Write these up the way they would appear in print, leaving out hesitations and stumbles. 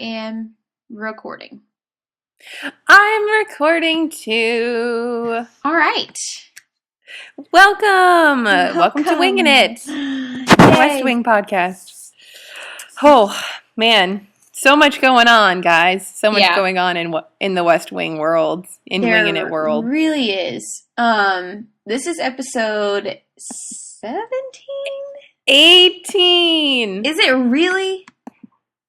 am recording. I'm recording too. All right. Welcome to Wingin It, the West Wing podcast. Oh, man. So much going on, guys. So much going on in the West Wing world, Wingin It world. There really is. This is episode 17? 18. Is it really?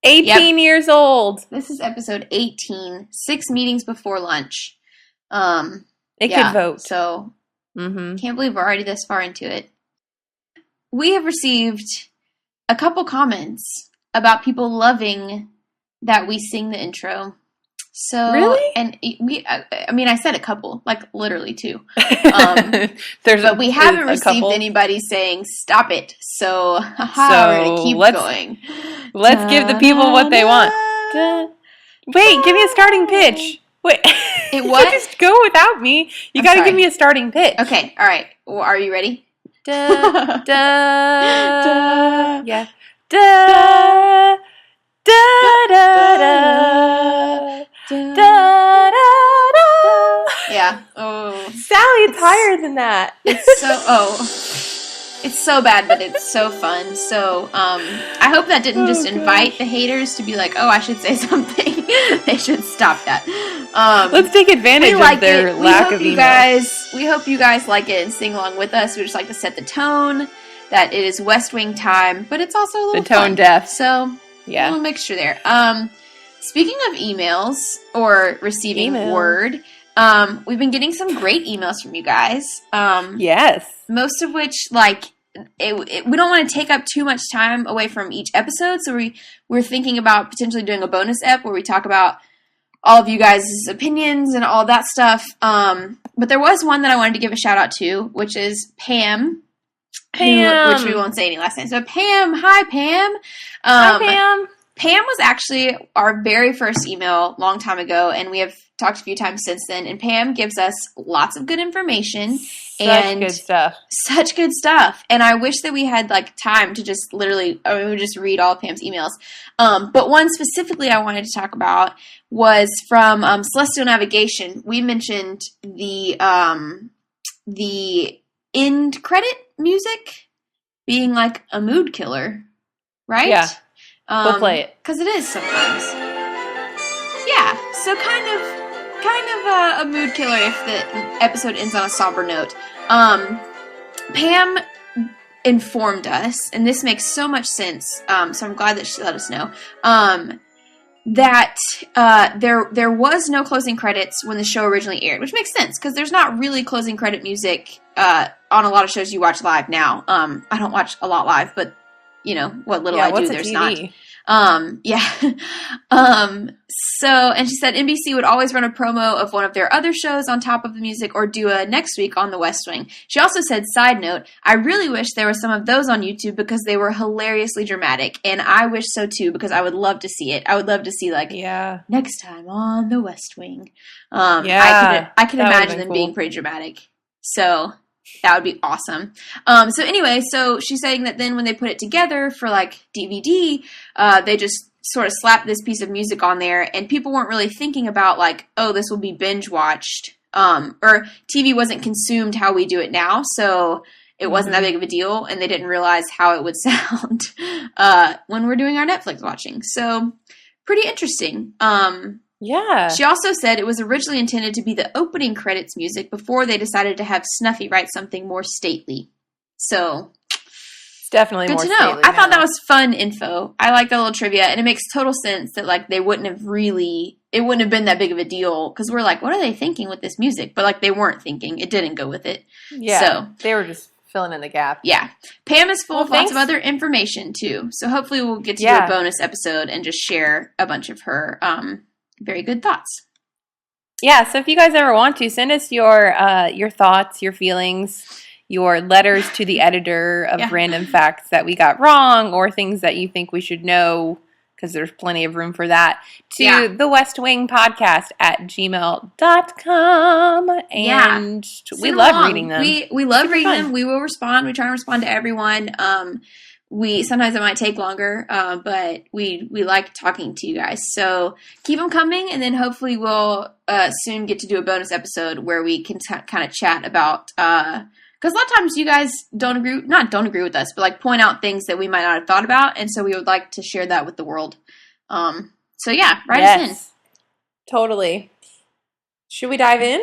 18 years old. This is episode 18. 6 meetings before lunch. It could vote. So, can't believe we're already this far into it. We have received a couple comments about people loving that we sing the intro. So, really? And I said a couple, like literally 2. But we haven't received anybody saying stop it. So, we're gonna keep going. Let's give the people what they want. Wait, give me a starting pitch. Wait, it what? You just go without me. You got to give me a starting pitch. Okay, all right. Well, are you ready? Da da. Yeah. Da da da da. Da, da, da. Yeah. Oh, Sally, it's higher than that. It's so bad, but it's so fun. So, I hope that didn't just invite the haters to be like, oh, I should say something. They should stop that. Let's take advantage of their lack of emails. We hope you guys like it and sing along with us. We just like to set the tone that it is West Wing time, but it's also a little tone deaf. So, yeah, a little mixture there. Speaking of emails or receiving word, we've been getting some great emails from you guys. Yes. Most of which, we don't want to take up too much time away from each episode, so we're thinking about potentially doing a bonus ep where we talk about all of you guys' opinions and all that stuff. But there was one that I wanted to give a shout out to, which is Pam. Which we won't say any last name. So Pam, hi Pam. Hi Pam. Pam was actually our very first email a long time ago, and we have talked a few times since then. And Pam gives us lots of good information. Such good stuff. And I wish that we had time to just we would just read all of Pam's emails. But one specifically I wanted to talk about was from Celestial Navigation. We mentioned the end credit music being like a mood killer, right? Yeah. We'll play it. Because it is sometimes. Yeah, so kind of a mood killer if the episode ends on a somber note. Pam informed us, and this makes so much sense, so I'm glad that she let us know, that there was no closing credits when the show originally aired, which makes sense, because there's not really closing credit music on a lot of shows you watch live now. I don't watch a lot live, but what little I do, there's TV? Not. And she said NBC would always run a promo of one of their other shows on top of the music or do a next week on the West Wing. She also said, side note, I really wish there were some of those on YouTube because they were hilariously dramatic. And I wish so too, because I would love to see it. I would love to see next time on the West Wing. I can imagine them being pretty dramatic. So that would be awesome. So anyway, so she's saying that then when they put it together for DVD, they just sort of slapped this piece of music on there, and people weren't really thinking about this will be binge watched, or TV wasn't consumed how we do it now, so it wasn't that big of a deal, and they didn't realize how it would sound when we're doing our Netflix watching. So pretty interesting. Yeah. She also said it was originally intended to be the opening credits music before they decided to have Snuffy write something more stately. So, it's definitely good more to know. stately. I thought that was fun info. I like that little trivia, and it makes total sense that it wouldn't have been that big of a deal, because we're like, what are they thinking with this music? But they weren't thinking. It didn't go with it. Yeah. So they were just filling in the gap. Yeah. Pam is full of lots of other information too. So hopefully we'll get to do a bonus episode and just share a bunch of her very good thoughts. Yeah, so if you guys ever want to, send us your thoughts, your feelings, your letters to the editor of random facts that we got wrong or things that you think we should know, because there's plenty of room for that, to TheWestWingPodcast at gmail.com. And we love reading them. We love reading them. We will respond. We try to respond to everyone. sometimes it might take longer, but we like talking to you guys. So keep them coming, and then hopefully we'll soon get to do a bonus episode where we can kind of chat about, because a lot of times you guys don't agree with us, but like point out things that we might not have thought about, and so we would like to share that with the world. So yeah, write us in. Totally. Should we dive in?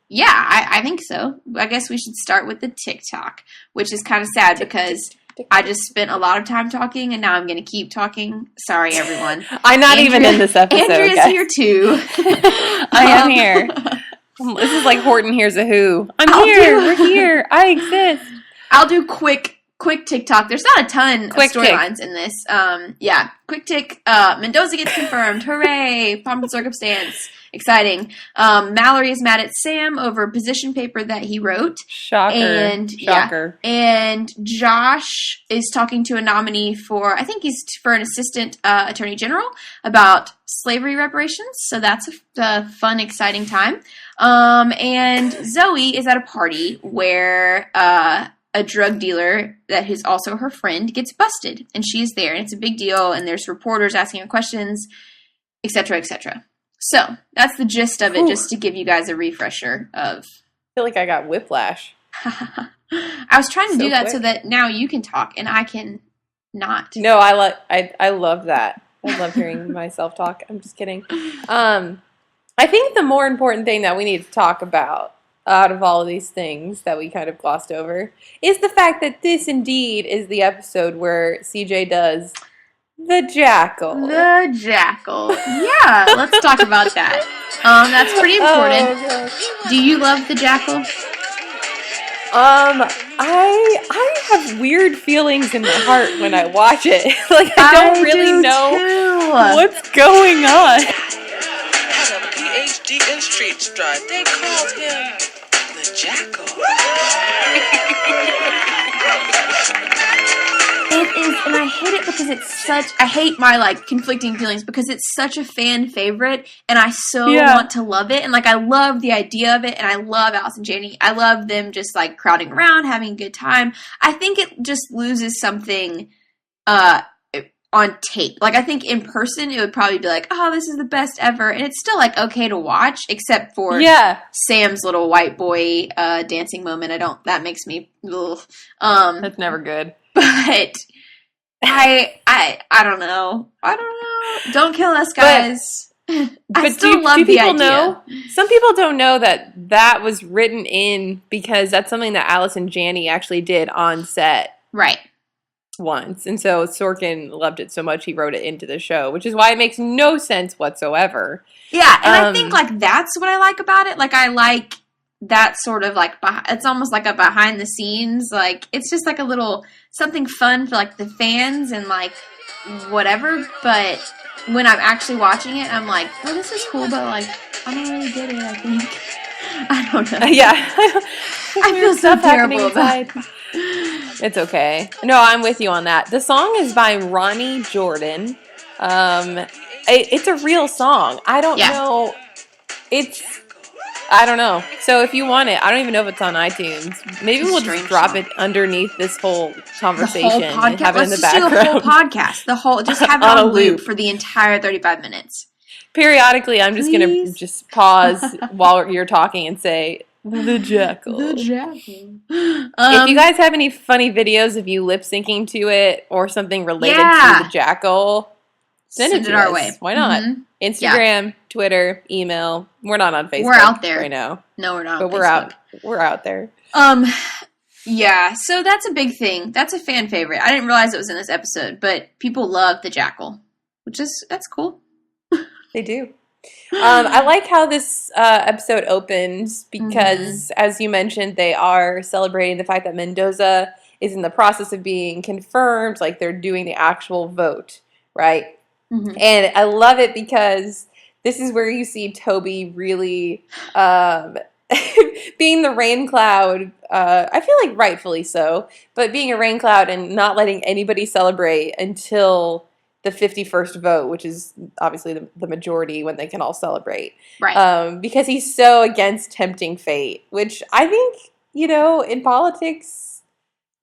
Yeah, I think so. I guess we should start with the TikTok, which is kind of sad because I just spent a lot of time talking, and now I'm going to keep talking. Sorry, everyone. I'm not even in this episode. Andrea's guys. Here too. I am here. This is like Horton Hears a Who. We're here. I exist. I'll do quick TikTok. There's not a ton of storylines in this. Quick tick. Mendoza gets confirmed. Hooray! Pomp and circumstance. Exciting. Mallory is mad at Sam over position paper that he wrote. Shocker. Yeah. And Josh is talking to a nominee for, I think he's for an assistant attorney general about slavery reparations. So that's a fun, exciting time. And Zoe is at a party where a drug dealer that is also her friend gets busted, and she's there, and it's a big deal, and there's reporters asking her questions, etc., etc. So that's the gist of it, just to give you guys a refresher of. I feel like I got whiplash. I was trying to do that so that now you can talk and I can not. No, I love that. I love hearing myself talk. I'm just kidding. I think the more important thing that we need to talk about out of all of these things that we kind of glossed over is the fact that this indeed is the episode where CJ does the jackal. The jackal. Yeah, let's talk about that. That's pretty important. Oh, do you love the jackal? I have weird feelings in my heart when I watch it. Like I don't really know what's going on. Had a PhD in street strut. They called him the jackal. It is, and I hate it because I hate my, like, conflicting feelings because it's such a fan favorite, and I want to love it, and, like, I love the idea of it, and I love Alice and Janney. I love them just, like, crowding around, having a good time. I think it just loses something, on tape. Like, I think in person, it would probably be like, oh, this is the best ever, and it's still, like, okay to watch, except for Sam's little white boy, dancing moment. That makes me, ugh. That's never good. But I don't know. Don't kill us, guys. I still love the idea. Some people don't know that was written in because that's something that Alice and Janney actually did on set. Right. Once. And so Sorkin loved it so much he wrote it into the show, which is why it makes no sense whatsoever. Yeah, and I think, like, that's what I like about it. Like, I like that sort of, like, it's almost like a behind the scenes, like, it's just like a little something fun for, like, the fans and, like, whatever, but when I'm actually watching it, I'm like, oh, this is cool, but, like, I don't really get it, I think. I don't know. Yeah. I feel so terrible about it. It's okay. No, I'm with you on that. The song is by Ronnie Jordan. It's a real song. I don't know. I don't know. So if you want it, I don't even know if it's on iTunes. Maybe we'll just drop it underneath this whole conversation and have it in the background. Let's do a whole podcast. Just have it on loop for the entire 35 minutes. Periodically, I'm just going to just pause while you're talking and say, the jackal. The jackal. If you guys have any funny videos of you lip syncing to it or something related to the jackal, send it our way. Why not? Mm-hmm. Instagram, Twitter, email. We're not on Facebook. We're out there right now. No, we're not. But we're out. We're out there. Yeah. So that's a big thing. That's a fan favorite. I didn't realize it was in this episode, but people love the jackal, that's cool. They do. I like how this episode opens because, as you mentioned, they are celebrating the fact that Mendoza is in the process of being confirmed. Like, they're doing the actual vote, right? Mm-hmm. And I love it because this is where you see Toby really being the rain cloud. I feel like rightfully so, but being a rain cloud and not letting anybody celebrate until the 51st vote, which is obviously the majority when they can all celebrate. Right. Because he's so against tempting fate, which I think, in politics,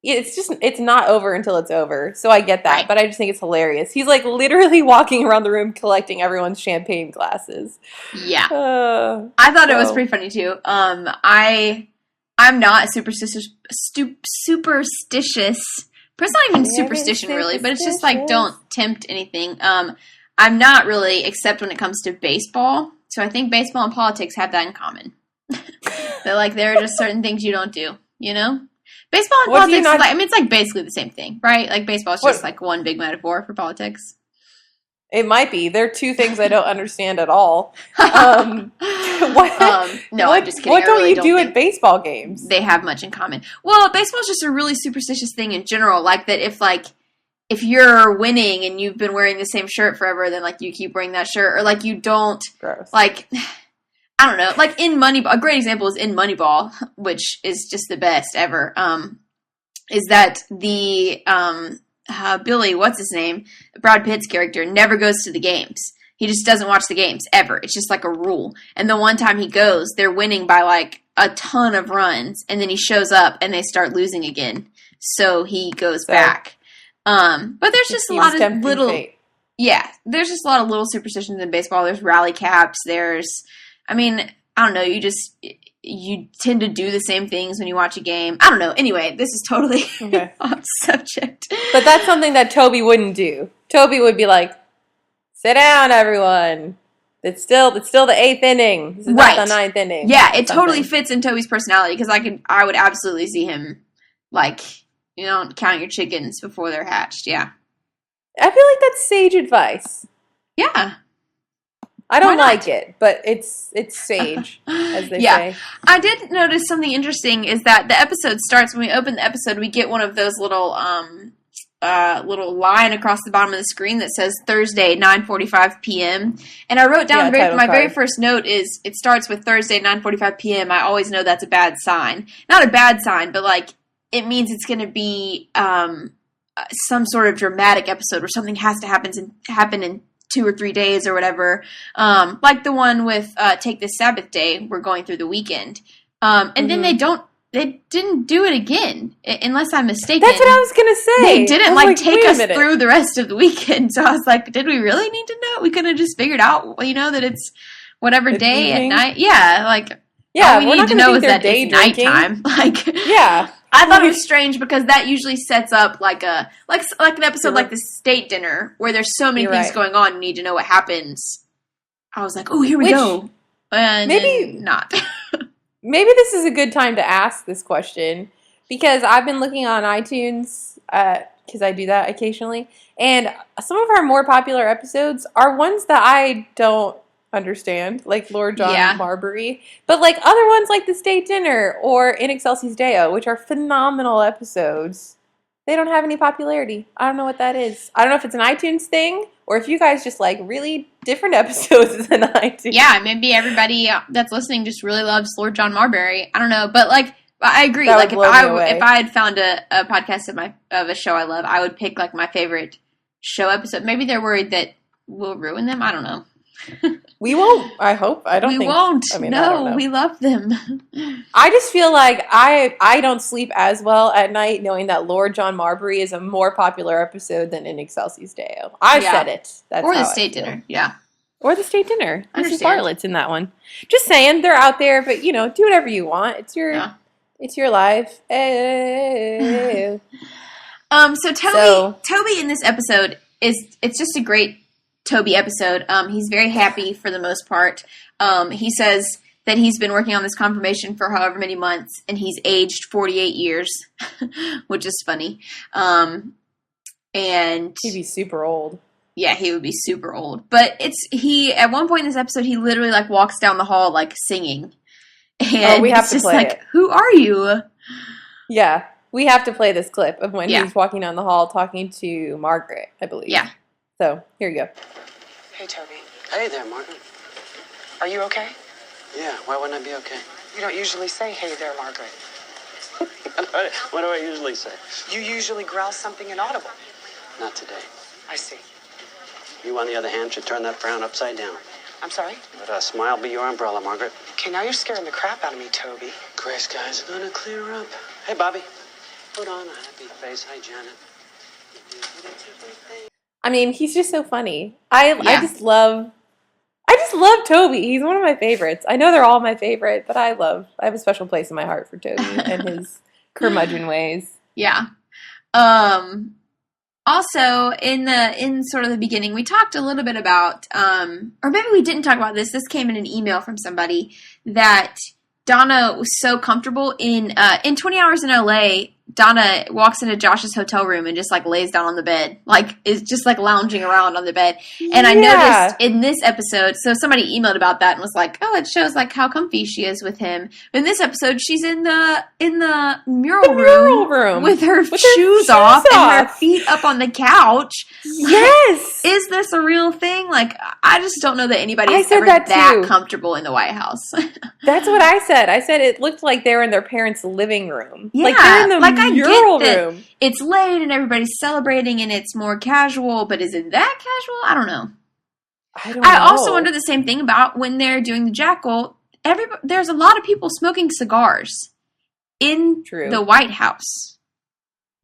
it's not over until it's over. So I get that, Right. but I just think it's hilarious. He's like literally walking around the room collecting everyone's champagne glasses. Yeah. I thought it was pretty funny too. I'm not superstitious. But it's not even superstition really, but it's just like don't tempt anything. I'm not really, except when it comes to baseball. So I think baseball and politics have that in common. That like there are just certain things you don't do, you know? Baseball and politics, it's like basically the same thing, right? Like baseball is just like one big metaphor for politics. It might be. They're two things I don't understand at all. No, I'm just kidding. What don't you do at baseball games? They have much in common. Well, baseball is just a really superstitious thing in general. Like that if you're winning and you've been wearing the same shirt forever, then like you keep wearing that shirt, or like you don't. Gross. Like I don't know. Like in Moneyball, a great example is in Moneyball, which is just the best ever. Is that the Billy, what's his name? Brad Pitt's character never goes to the games. He just doesn't watch the games ever. It's just like a rule. And the one time he goes, they're winning by like a ton of runs, and then he shows up and they start losing again. So he goes back. But there's just a lot of little fate. Yeah, there's just a lot of little superstitions in baseball. There's rally caps. I don't know, you tend to do the same things when you watch a game. I don't know. Anyway, this is totally off subject. But that's something that Toby wouldn't do. Toby would be like, sit down, everyone. It's still the 8th inning. This is not the 9th inning. Yeah, it totally fits in Toby's personality, because I would absolutely see him, like, you don't count your chickens before they're hatched. Yeah. I feel like that's sage advice. Yeah. I don't like it, but it's sage, as they say. I did notice something interesting is that the episode starts, when we open the episode, we get one of those little line across the bottom of the screen that says Thursday, 9:45 p.m. And I wrote down my very first note is it starts with Thursday, 9:45 p.m. I always know that's a bad sign. Not a bad sign, but like it means it's going to be some sort of dramatic episode where something has to happen in 2 or 3 days or whatever, like the one with Take This Sabbath Day, we're going through the weekend. And then they didn't do it again, unless I'm mistaken. That's what I was going to say. They didn't take us through the rest of the weekend. So I was like, did we really need to know? We could have just figured out, that it's whatever day at night. Yeah, all we need to know is that it's nighttime. I thought it was strange because that usually sets up like an episode like the state dinner where there's so many things going on. You need to know what happens. I was like, oh, here we go. And maybe not. Maybe this is a good time to ask this question because I've been looking on iTunes because I do that occasionally, and some of our more popular episodes are ones that I don't understand, like Lord John Marbury, but like other ones like the State Dinner or In Excelsis Deo, which are phenomenal episodes, they don't have any popularity. I don't know what that is. I don't know if it's an iTunes thing or if you guys just like really different episodes than iTunes. Yeah, maybe everybody that's listening just really loves Lord John Marbury. I don't know, but like I agree. Like if I had found a podcast of a show I love, I would pick like my favorite show episode. Maybe they're worried that we'll ruin them. I don't know. We won't. I hope. We won't. No, we love them. I just feel like I don't sleep as well at night knowing that Lord John Marbury is a more popular episode than In Excelsis Deo. I said it. That's or the State Dinner. Yeah. Or the State Dinner. There's some Bartlett's in that one. Just saying, they're out there, but do whatever you want. It's your life. So Toby in this episode it's just a great Toby episode. He's very happy for the most part. He says that he's been working on this confirmation for however many months, and he's aged 48 years, which is funny. And he'd be super old. Yeah, he would be super old. But at one point in this episode, he literally like walks down the hall like singing. And we have to play it. Who are you? Yeah, we have to play this clip of when he's walking down the hall talking to Margaret, I believe. Yeah. So, here you go. Hey, Toby. Hey there, Margaret. Are you okay? Yeah, why wouldn't I be okay? You don't usually say, hey there, Margaret. What do I usually say? You usually growl something inaudible. Not today. I see. You, on the other hand, should turn that frown upside down. I'm sorry? Let a smile be your umbrella, Margaret. Okay, now you're scaring the crap out of me, Toby. Gray skies are gonna clear up. Hey, Bobby. Put on a happy face. Hi, Janet. I mean, he's just so funny. I just love Toby. He's one of my favorites. I know they're all my favorite, but I have a special place in my heart for Toby and his curmudgeon ways. Yeah. Also, in sort of the beginning, we talked a little bit about, or maybe we didn't talk about this. This came in an email from somebody that Donna was so comfortable in 20 Hours in LA. Donna walks into Josh's hotel room and just like lays down on the bed, like is just like lounging around on the bed. And I noticed in this episode, so somebody emailed about that and was like, "Oh, it shows like how comfy she is with him." But in this episode, she's in the mural room with her shoes off and her feet up on the couch. Yes, like, is this a real thing? Like, I just don't know that anybody's ever that comfortable in the White House. That's what I said. I said it looked like they were in their parents' living room. Yeah, like they're in the I mural get that room. It's late and everybody's celebrating and it's more casual, but is it that casual? I don't know. I also wonder the same thing about when they're doing the Jackal. There's a lot of people smoking cigars in the White House.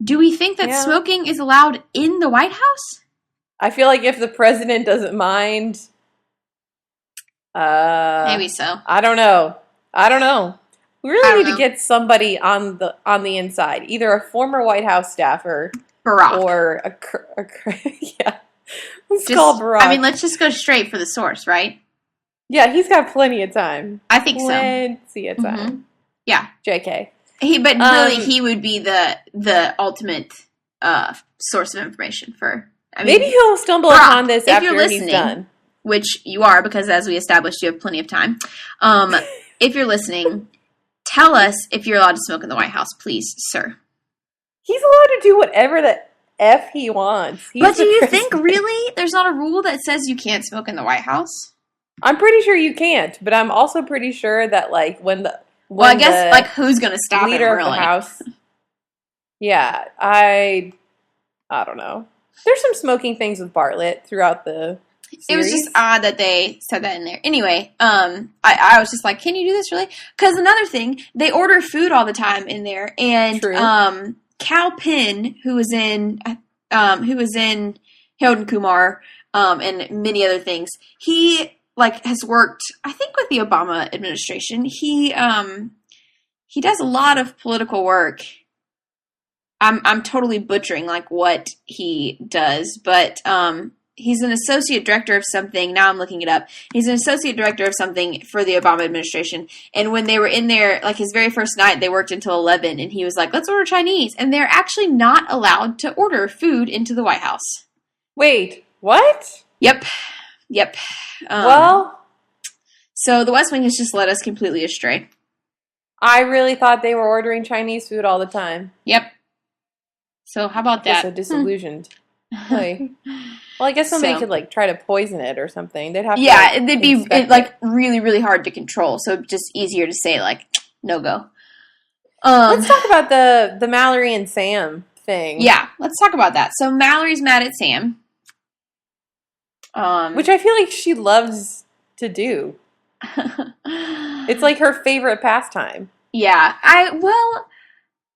Do we think that smoking is allowed in the White House? I feel like if the president doesn't mind, maybe so. I don't know. We really need to get somebody on the inside, either a former White House staffer, Barack, or let's call Barack. I mean, let's just go straight for the source, right? Yeah, he's got plenty of time. I think plenty of time. Mm-hmm. Yeah, JK. But really, he would be the ultimate source of information for. I mean, maybe he'll stumble upon this after he's done, which you are, because as we established, you have plenty of time. If you're listening. Tell us if you're allowed to smoke in the White House, please, sir. He's allowed to do whatever the F he wants. But do you think, really, there's not a rule that says you can't smoke in the White House? I'm pretty sure you can't, but I'm also pretty sure that, like, I guess, like, who's going to stop it, leader really? Of the House. Yeah, I don't know. There's some smoking things with Bartlett throughout the series. It was just odd that they said that in there. Anyway, I was just like, can you do this really? Because another thing, they order food all the time in there, and Cal Penn, who was in Harold and Kumar, and many other things, he like has worked, I think, with the Obama administration. He does a lot of political work. I'm totally butchering like what he does, but he's an associate director of something. Now I'm looking it up. He's an associate director of something for the Obama administration. And when they were in there, like his very first night, they worked until 11. And he was like, let's order Chinese. And they're actually not allowed to order food into the White House. Wait, what? Yep. Well. So the West Wing has just led us completely astray. I really thought they were ordering Chinese food all the time. Yep. So how about that? I'm so disillusioned. Like, well, I guess somebody could like try to poison it or something. They'd have to. Yeah, it'd be like really, really hard to control. So just easier to say like no go. Let's talk about the Mallory and Sam thing. Yeah, let's talk about that. So Mallory's mad at Sam, which I feel like she loves to do. It's like her favorite pastime. Yeah,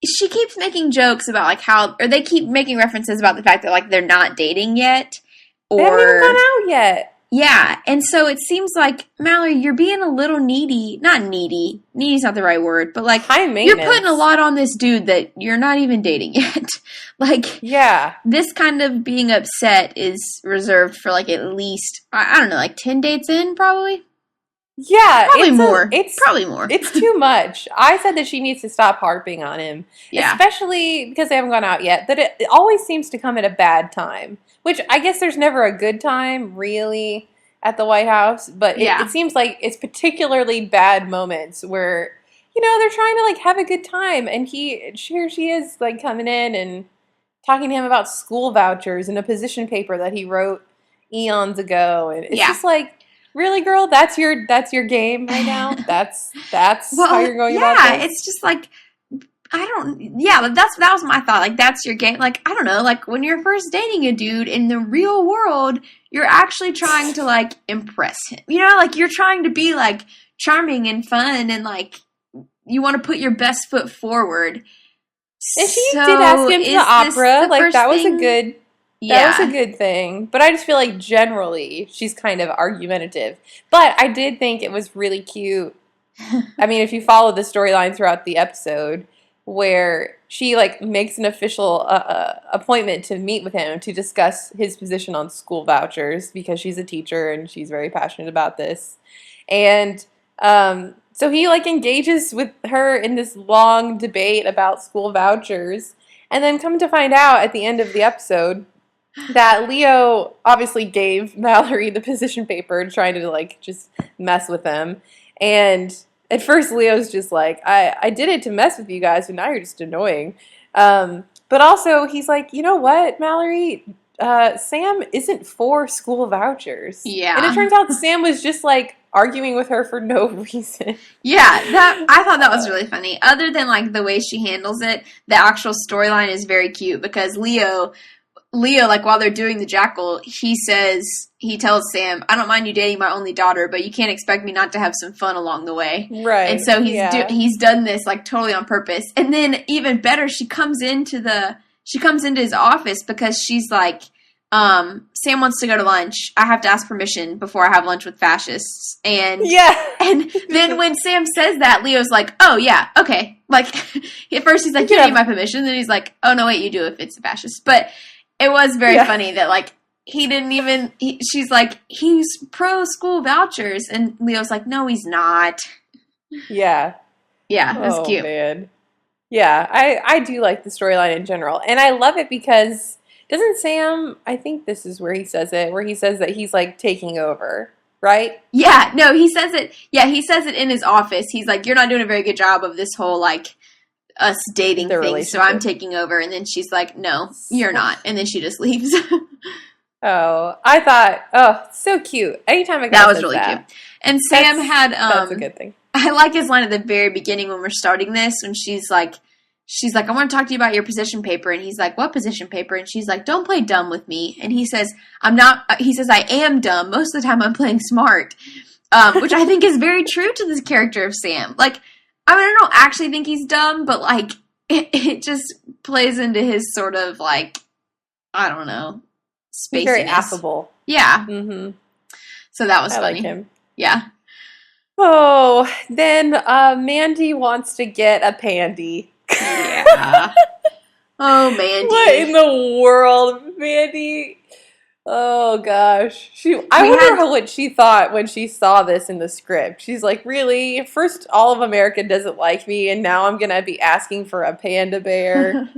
she keeps making jokes about like or they keep making references about the fact that like they're not dating yet, or they haven't even gone out yet. Yeah, and so it seems like Mallory, you're being a little needy. Not needy. Needy's not the right word, but like high maintenance. You're putting a lot on this dude that you're not even dating yet. Like, yeah, this kind of being upset is reserved for like at least I don't know, like 10 dates in, probably. Yeah, probably more. It's probably more. It's too much. I said that she needs to stop harping on him, especially because they haven't gone out yet. That it always seems to come at a bad time, which I guess there's never a good time really at the White House. But it seems like it's particularly bad moments where they're trying to like have a good time, and here she is like coming in and talking to him about school vouchers and a position paper that he wrote eons ago, and it's just like. Really, girl? That's your game right now? That's how you're going about this? Yeah, it's just like, that was my thought. Like, that's your game. Like, I don't know, like, when you're first dating a dude in the real world, you're actually trying to, like, impress him. Like, you're trying to be, like, charming and fun and, like, you want to put your best foot forward. And she So did ask him to is the opera. this the Like, first that was a thing? good... Yeah. That was a good thing. But I just feel like generally she's kind of argumentative. But I did think it was really cute. I mean, if you follow the storyline throughout the episode, where she like makes an official appointment to meet with him to discuss his position on school vouchers because she's a teacher and she's very passionate about this. And so he like engages with her in this long debate about school vouchers. And then come to find out at the end of the episode that Leo obviously gave Mallory the position paper trying to like just mess with them. And at first Leo's just like, I did it to mess with you guys, but now you're just annoying. But also he's like, you know what, Mallory? Sam isn't for school vouchers. Yeah. And it turns out Sam was just like arguing with her for no reason. Yeah, I thought that was really funny. Other than like the way she handles it, the actual storyline is very cute because Leo, like while they're doing the jackal, he tells Sam, I don't mind you dating my only daughter, but you can't expect me not to have some fun along the way. Right. And so he's done this like totally on purpose. And then even better, she comes into his office because she's like, Sam wants to go to lunch. I have to ask permission before I have lunch with fascists. And then when Sam says that, Leo's like, oh yeah, okay. Like at first he's like, you need my permission. Then he's like, oh no, wait, you do if it's a fascist. But it was very funny that like he didn't even. She's like, he's pro school vouchers, and Leo's like, no, he's not. Yeah, it was cute. Man. Yeah, I do like the storyline in general, and I love it because doesn't Sam? I think this is where he says it, where he says that he's like taking over, right? Yeah, no, he says it. Yeah, he says it in his office. He's like, you're not doing a very good job of this whole like us dating thing, so I'm taking over. And then she's like, no, you're not. And then she just leaves. I thought, so cute. Anytime that was really cute. And Sam that's a good thing. I like his line at the very beginning when we're starting this, when she's like, I want to talk to you about your position paper. And he's like, what position paper? And she's like, don't play dumb with me. And he says, I am dumb. Most of the time I'm playing smart. Which I think is very true to this character of Sam. Like, I mean, I don't actually think he's dumb, but like it just plays into his sort of like, I don't know, spaciness. He's very affable. Yeah. Mm-hmm. So that was funny. I like him. Yeah. Oh, then Mandy wants to get a pandy. Yeah. Oh, Mandy. What in the world, Mandy? Oh gosh, I wonder what she thought when she saw this in the script. She's like, really? First, all of America doesn't like me, and now I'm gonna be asking for a panda bear. I know.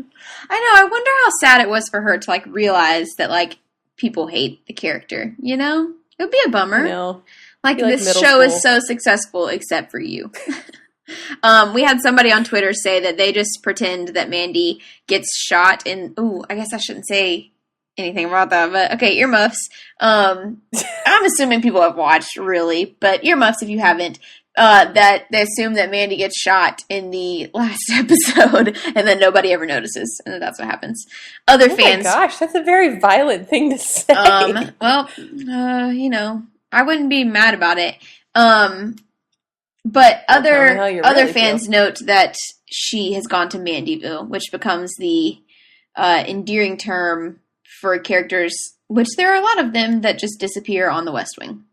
I wonder how sad it was for her to like realize that like people hate the character. You know, it would be a bummer. I know. Like this show is so successful, except for you. We had somebody on Twitter say that they just pretend that Mandy gets shot in. Ooh, I guess I shouldn't say anything about that, but okay, earmuffs. I'm assuming people have watched, really, but earmuffs if you haven't. That they assume that Mandy gets shot in the last episode, and then nobody ever notices, and that's what happens. Other fans. Oh my gosh, that's a very violent thing to say. You know, I wouldn't be mad about it. But other fans note that she has gone to Mandyville, which becomes the endearing term for characters, which there are a lot of them that just disappear on the West Wing.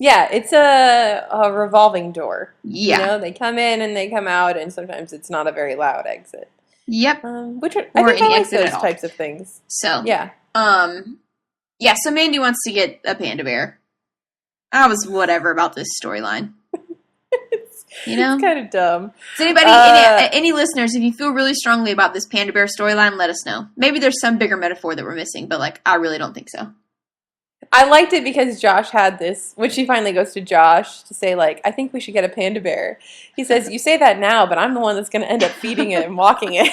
Yeah, it's a revolving door. Yeah. You know, they come in and they come out, and sometimes it's not a very loud exit. Yep. Which I think I like those types of things. So. Yeah. So Mandy wants to get a panda bear. I was whatever about this storyline. You know? It's kind of dumb. Does anybody, any listeners, if you feel really strongly about this panda bear storyline, let us know. Maybe there's some bigger metaphor that we're missing, but like, I really don't think so. I liked it because Josh had this, when she finally goes to Josh to say, like, I think we should get a panda bear. He says, you say that now, but I'm the one that's going to end up feeding it and walking it.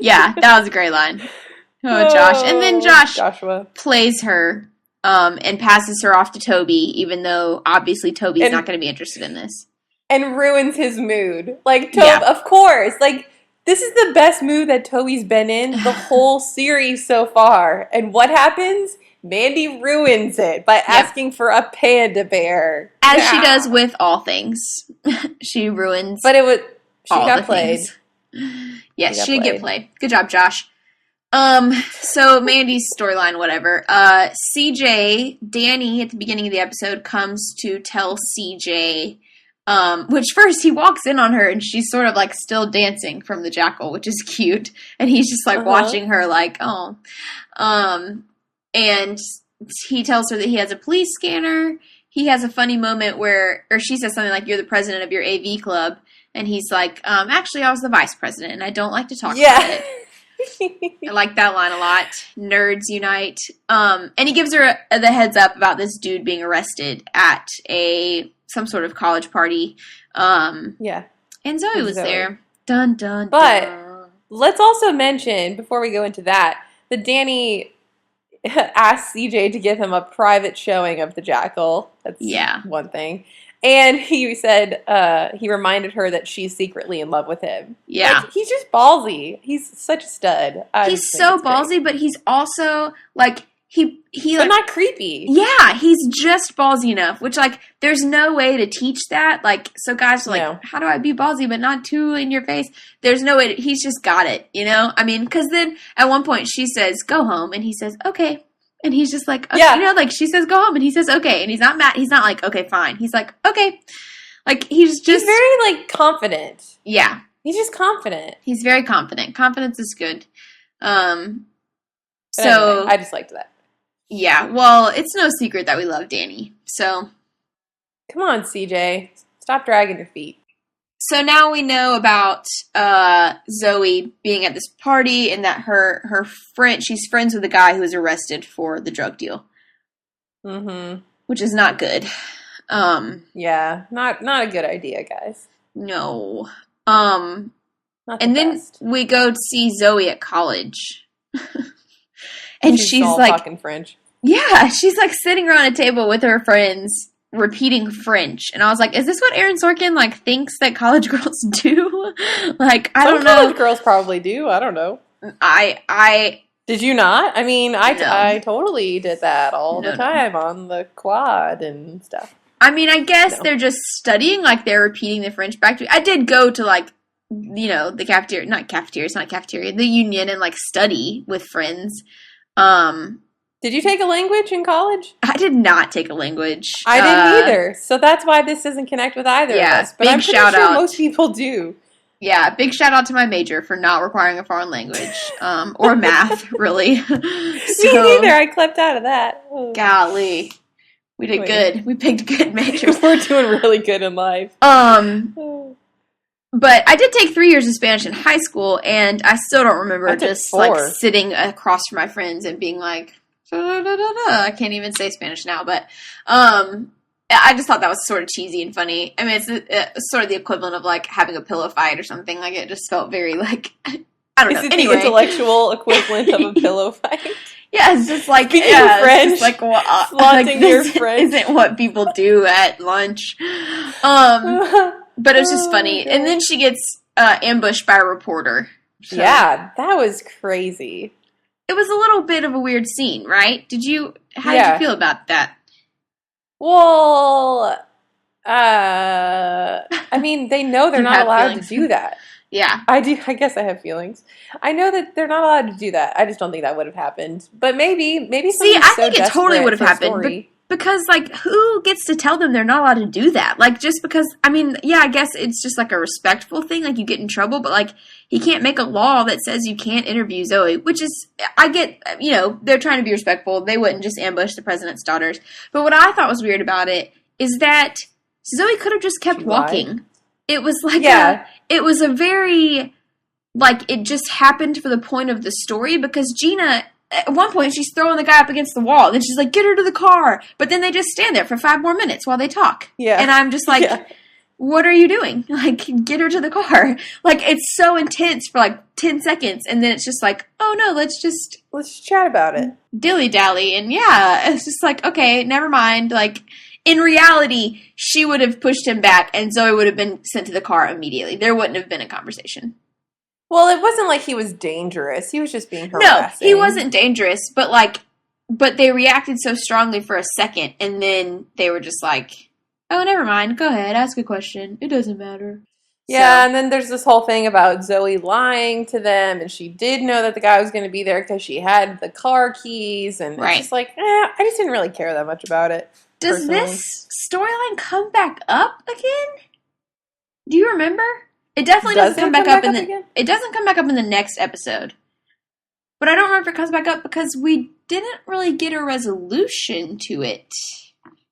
Yeah, that was a great line. Oh, Josh. And then Joshua plays her and passes her off to Toby, even though obviously Toby's not going to be interested in this. And ruins his mood. Like, of course. Like, this is the best mood that Toby's been in the whole series so far. And what happens? Mandy ruins it by asking for a panda bear. As she does with all things. She ruins But she all got the played. Things. Yes, she did get played. Good job, Josh. So Mandy's storyline, whatever. CJ, Danny at the beginning of the episode comes to tell CJ, which first he walks in on her and she's sort of like still dancing from the jackal, which is cute. And he's just like watching her like, oh. And he tells her that he has a police scanner. He has a funny moment or she says something like, you're the president of your AV club. And he's like, actually I was the vice president and I don't like to talk about it. I like that line a lot. Nerds unite. And he gives her the heads up about this dude being arrested at some sort of college party. Yeah. And Zoe was there. Dun, dun, but dun. Let's also mention, before we go into that Danny asked CJ to give him a private showing of the jackal. That's one thing. And he said, he reminded her that she's secretly in love with him. Yeah. Like, he's just ballsy. He's such a stud. He's so ballsy, great. But he's also, like, he but like, not creepy. Yeah, he's just ballsy enough, which, like, there's no way to teach that. Like, so guys are like, how do I be ballsy but not too in your face? There's no way. He's just got it, you know? I mean, because then at one point she says, go home, and he says, okay. And he's just like, okay, you know, like she says, go home. And he says, okay. And he's not mad. He's not like, okay, fine. He's like, okay. Like, he's very, like, confident. Yeah. He's just confident. He's very confident. Confidence is good. So. Anyway, I just liked that. Yeah. Well, it's no secret that we love Danny. So. Come on, CJ. Stop dragging your feet. So now we know about Zoe being at this party and that her friend, she's friends with the guy who was arrested for the drug deal. Mm-hmm. Which is not good. Yeah, not a good idea, guys. No. Not and then we go to see Zoe at college. And she's all like talking French. Yeah, she's like sitting around a table with her friends repeating French, and I was like, is this what Aaron Sorkin like thinks that college girls do? Like, I don't know. College girls probably do. I don't know. I did you not? I mean, I totally did that all the time on the quad and stuff. I mean, I guess they're just studying, like they're repeating the French back to me. I did go to like, you know, the cafeteria, not cafeteria, it's not cafeteria, the union, and like study with friends. Did you take a language in college? I did not take a language. I didn't either. So that's why this doesn't connect with either of us. But I'm pretty sure most people do. Yeah, big shout out to my major for not requiring a foreign language. Or math, really. So, me neither. I clept out of that. Golly. We did good. We picked good majors. We're doing really good in life. But I did take 3 years of Spanish in high school, and I still don't remember just like sitting across from my friends and being like, I can't even say Spanish now, but I just thought that was sort of cheesy and funny. I mean, it's sort of the equivalent of like having a pillow fight or something. Like, it just felt very like, I don't know. Is it the intellectual equivalent of a pillow fight? Yeah, it's just like speaking French, it's just like flaunting your French isn't what people do at lunch. But it was just funny. And then she gets ambushed by a reporter. So. Yeah, that was crazy. It was a little bit of a weird scene, right? How did you feel about that? Well, I mean, they know they're not allowed to do that. Yeah. I do. I guess I have feelings. I know that they're not allowed to do that. I just don't think that would have happened. But maybe. See, I think it totally would have happened. Because, like, who gets to tell them they're not allowed to do that? Like, just because, I mean, yeah, I guess it's just, like, a respectful thing. Like, you get in trouble, but, like, he can't make a law that says you can't interview Zoe, which is, I get, you know, they're trying to be respectful. They wouldn't just ambush the president's daughters. But what I thought was weird about it is that Zoe could have just kept walking. It was, like, it was a very, like, it just happened for the point of the story because Gina... At one point, she's throwing the guy up against the wall. And then she's like, get her to the car. But then they just stand there for 5 more minutes while they talk. Yeah. And I'm just like, what are you doing? Like, get her to the car. Like, it's so intense for like 10 seconds. And then it's just like, oh no, let's just chat about it. Dilly-dally. And yeah, it's just like, okay, never mind. Like, in reality, she would have pushed him back and Zoe would have been sent to the car immediately. There wouldn't have been a conversation. Well, it wasn't like he was dangerous. He was just being harassing. No, he wasn't dangerous, but they reacted so strongly for a second, and then they were just like, oh, never mind, go ahead, ask a question. It doesn't matter. Yeah, and then there's this whole thing about Zoe lying to them, and she did know that the guy was going to be there because she had the car keys, and it's just like, I just didn't really care that much about it. Does personally. this storyline come back up again? Do you remember? It definitely doesn't come back up in the. It doesn't come back up in the next episode. But I don't remember if it comes back up because we didn't really get a resolution to it.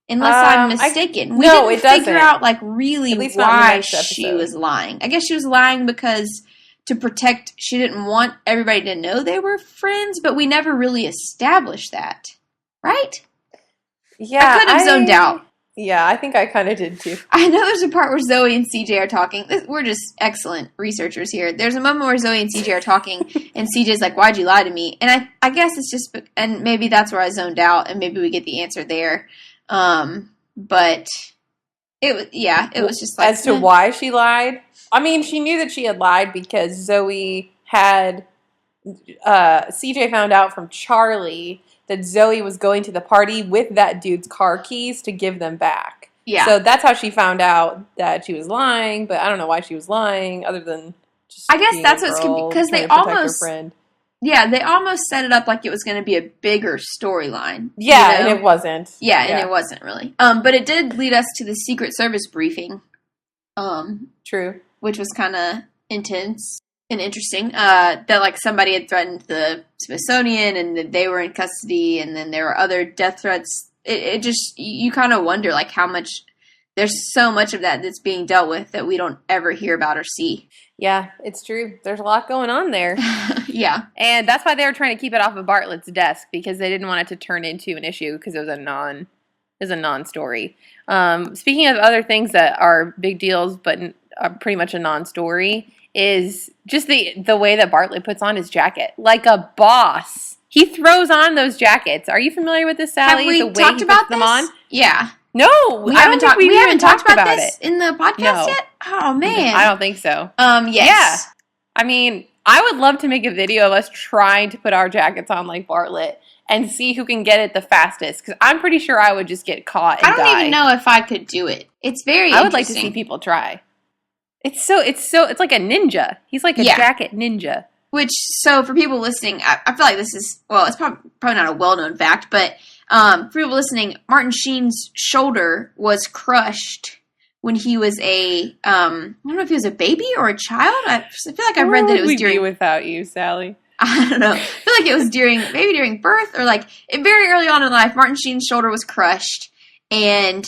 Unless I'm mistaken. We didn't figure out, like, really why she was lying. I guess she was lying because to protect, she didn't want everybody to know they were friends, but we never really established that. Right? Yeah. I could have zoned out. Yeah, I think I kind of did too. I know there's a part where Zoe and CJ are talking. We're just excellent researchers here. There's a moment where Zoe and CJ are talking, and CJ's like, "Why'd you lie to me?" And I guess it's just, and maybe that's where I zoned out, and maybe we get the answer there. But it was just like, as to why she lied. I mean, she knew that she had lied because Zoe had, CJ found out from Charlie that Zoe was going to the party with that dude's car keys to give them back. Yeah. So that's how she found out that she was lying, but I don't know why she was lying other than just I guess that's what's because they almost they almost set it up like it was going to be a bigger storyline. Yeah, you know? And it wasn't. Yeah, and it wasn't really. But it did lead us to the Secret Service briefing. True. Which was kind of intense and interesting. That like somebody had threatened the Smithsonian and that they were in custody, and then there were other death threats. It just, you kind of wonder like how much, there's so much of that that's being dealt with that we don't ever hear about or see. Yeah, it's true. There's a lot going on there. Yeah. And that's why they were trying to keep it off of Bartlett's desk, because they didn't want it to turn into an issue because it was a non-story. Speaking of other things that are big deals but are pretty much a non-story, is just the way that Bartlett puts on his jacket. Like a boss. He throws on those jackets. Are you familiar with this, Sally? Have we talked about them on? Yeah. No, we haven't talked about this in the podcast yet? Oh, man. I don't think so. Yes. Yeah. I mean, I would love to make a video of us trying to put our jackets on like Bartlett and see who can get it the fastest, because I'm pretty sure I would just get caught and die. I don't even know if I could do it. It's very interesting. I would like to see people try. It's like a ninja. He's like a jacket ninja. Which, so for people listening, I feel like this is, well, it's probably not a well-known fact, but for people listening, Martin Sheen's shoulder was crushed when he was I don't know if he was a baby or a child. I feel like I've read that it was during. Without you, Sally. I don't know. I feel like it was maybe during birth, or like very early on in life, Martin Sheen's shoulder was crushed, and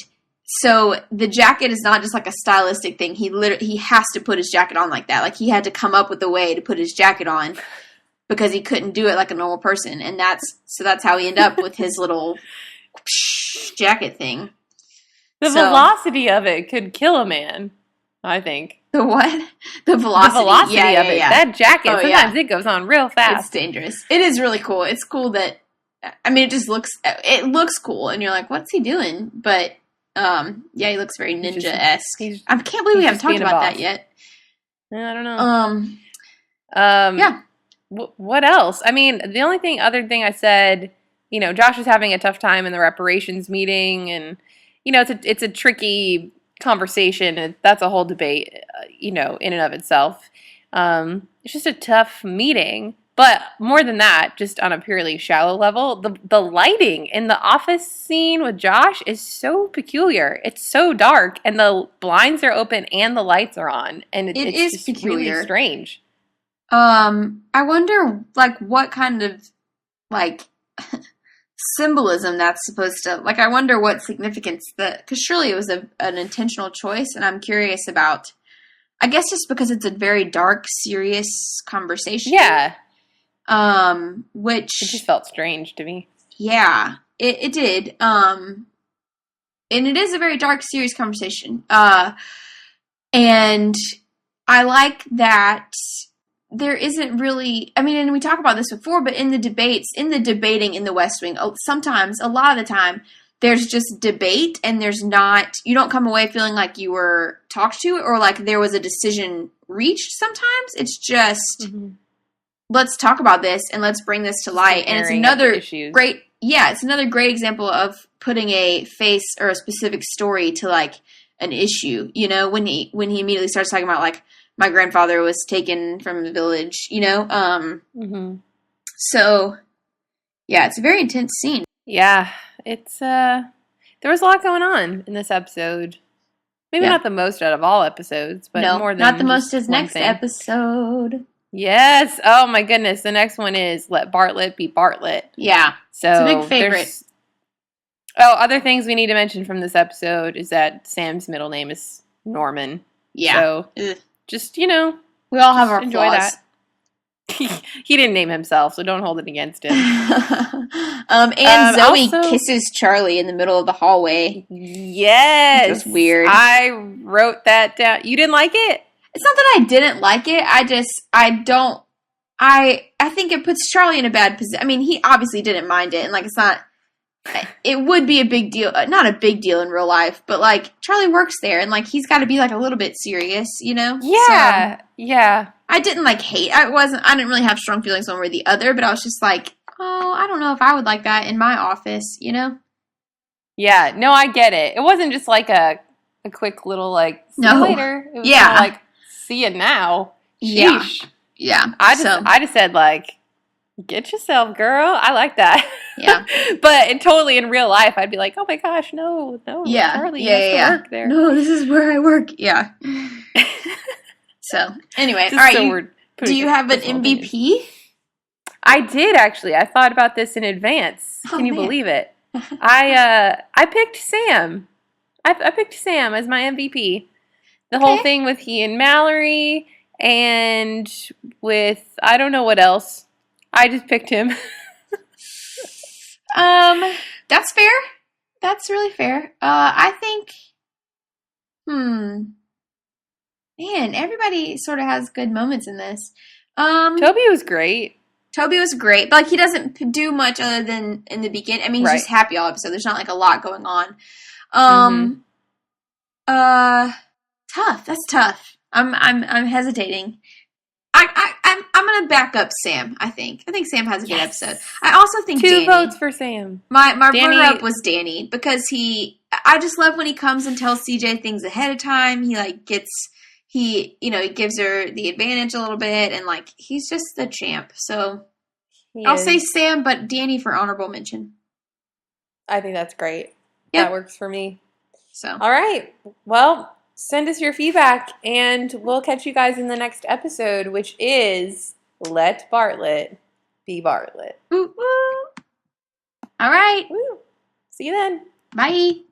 so the jacket is not just like a stylistic thing. He has to put his jacket on like that. Like he had to come up with a way to put his jacket on because he couldn't do it like a normal person. And that's how he ended up with his little jacket thing. The velocity of it could kill a man, I think. The what? The velocity. The velocity of it. Yeah. That jacket, sometimes it goes on real fast. It's dangerous. It is really cool. It's cool that, I mean, it looks cool. And you're like, what's he doing? But he looks very ninja-esque. I can't believe we haven't talked about that yet. I don't know. Yeah. What else? I mean, the other thing I said, you know, Josh is having a tough time in the reparations meeting, and, you know, it's a tricky conversation, and that's a whole debate, you know, in and of itself. It's just a tough meeting. But more than that, just on a purely shallow level, the lighting in the office scene with Josh is so peculiar. It's so dark, and the blinds are open and the lights are on, and it's just peculiar. Really strange. I wonder, like, what kind of, like, symbolism that's supposed to, like, I wonder what significance because surely it was an intentional choice, and I'm curious about, I guess just because it's a very dark, serious conversation. Yeah. Which it just felt strange to me. Yeah, it did. And it is a very dark, serious conversation. And I like that there isn't really, I mean, and we talk about this before, but in the debating in the West Wing, sometimes, a lot of the time, there's just debate, and you don't come away feeling like you were talked to, or like there was a decision reached sometimes. It's just, let's talk about this, and let's bring this to light. And it's another great example of putting a face or a specific story to, like, an issue, you know, when he immediately starts talking about, like, my grandfather was taken from the village, you know? So, yeah, it's a very intense scene. Yeah, it's, there was a lot going on in this episode. Maybe not the most out of all episodes, but more than not the most just as next thing. episode. Yes. Oh my goodness. The next one is Let Bartlett Be Bartlett. Yeah. So it's a big favorite. Other things we need to mention from this episode is that Sam's middle name is Norman. Yeah. So just, you know, we all have our enjoy flaws. that. He didn't name himself, so don't hold it against him. And Zoe also kisses Charlie in the middle of the hallway. Yes. Which is weird. I wrote that down. You didn't like it? It's not that I didn't like it. I think it puts Charlie in a bad position. I mean, he obviously didn't mind it, and, like, it would be a big deal. Not a big deal in real life, but, like, Charlie works there, and, like, he's got to be, like, a little bit serious, you know? Yeah. So, yeah. I didn't, like, hate. I didn't really have strong feelings one way or the other, but I was just like, oh, I don't know if I would like that in my office, you know? Yeah. No, I get it. It wasn't just, like, a quick little, like, see you later. It was kind of like, see you now. Sheesh. Yeah. I just said, like, get yourself, girl. I like that. Yeah. But totally in real life, I'd be like, oh my gosh, no. Yeah. Charlie has to work there. No, this is where I work. Yeah. So, anyway. Just all right. so do you have an MVP? I did, actually. I thought about this in advance. Can you believe it? I picked Sam. I picked Sam as my MVP. The whole thing with he and Mallory, and with, I don't know what else. I just picked him. That's fair. That's really fair. I think, man, everybody sort of has good moments in this. Toby was great. But, like, he doesn't do much other than in the beginning. I mean, he's just happy all episode. There's not, like, a lot going on. Tough. That's tough. I'm hesitating. I'm gonna back up Sam. I think Sam has a good episode. I also think 2 Danny. votes for Sam. My runner-up was Danny, because I just love when he comes and tells CJ things ahead of time. He, like, he gives her the advantage a little bit, and, like, he's just the champ. So I'll say Sam, but Danny for honorable mention. I think that's great. Yep. That works for me. So all right. Well, send us your feedback, and we'll catch you guys in the next episode, which is Let Bartlett Be Bartlett. Woo, woo. All right. Woo. See you then. Bye.